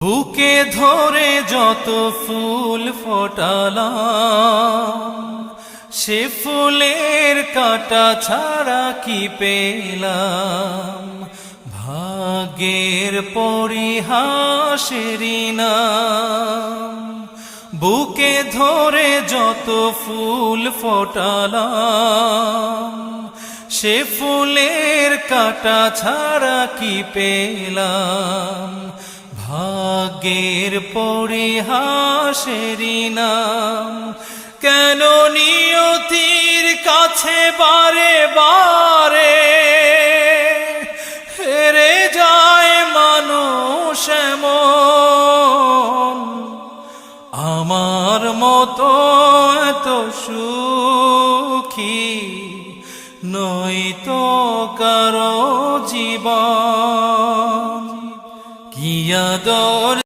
বুকে ধরে যত ফুল ফোটালাম, সে ফুলের কাঁটা ছাড়া কি পেলাম। ভাগ্যের পরিহাসেরই নাম। বুকে ধরে যত ফুল ফোটালাম, সে ফুলের কাঁটা ছাড়া কি পেলাম। ভাগ্যের পরিহাসেরই নাম। কেন নিয়তির কাছে বারে বারে হেরে যায় মানুষ এমন। আমার মতো এত সুখী নয়তো কারো জীবন। কি আদর